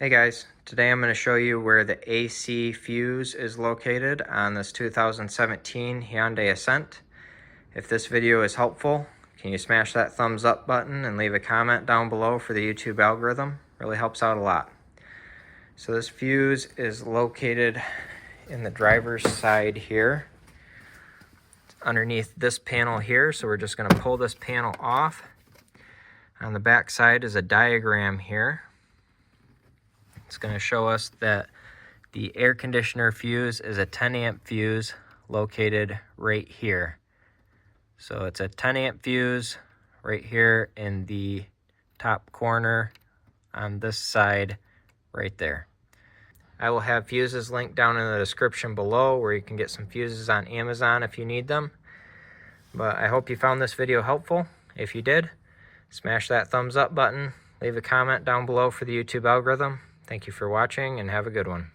Hey guys, today I'm going to show you where the AC fuse is located on this 2017 Hyundai Accent. If this video is helpful, can you smash that thumbs up button and leave a comment down below for the YouTube algorithm? Really helps out a lot. So this fuse is located in the driver's side here, underneath this panel here. So we're just going to pull this panel off. On the back side is a diagram here. It's going to show us that the air conditioner fuse is a 10 amp fuse located right here. So it's a 10 amp fuse right here in the top corner on this side right there. I will have fuses linked down in the description below where you can get some fuses on Amazon if you need them. But I hope you found this video helpful. If you did, smash that thumbs up button, leave a comment down below for the YouTube algorithm. Thank you for watching and have a good one.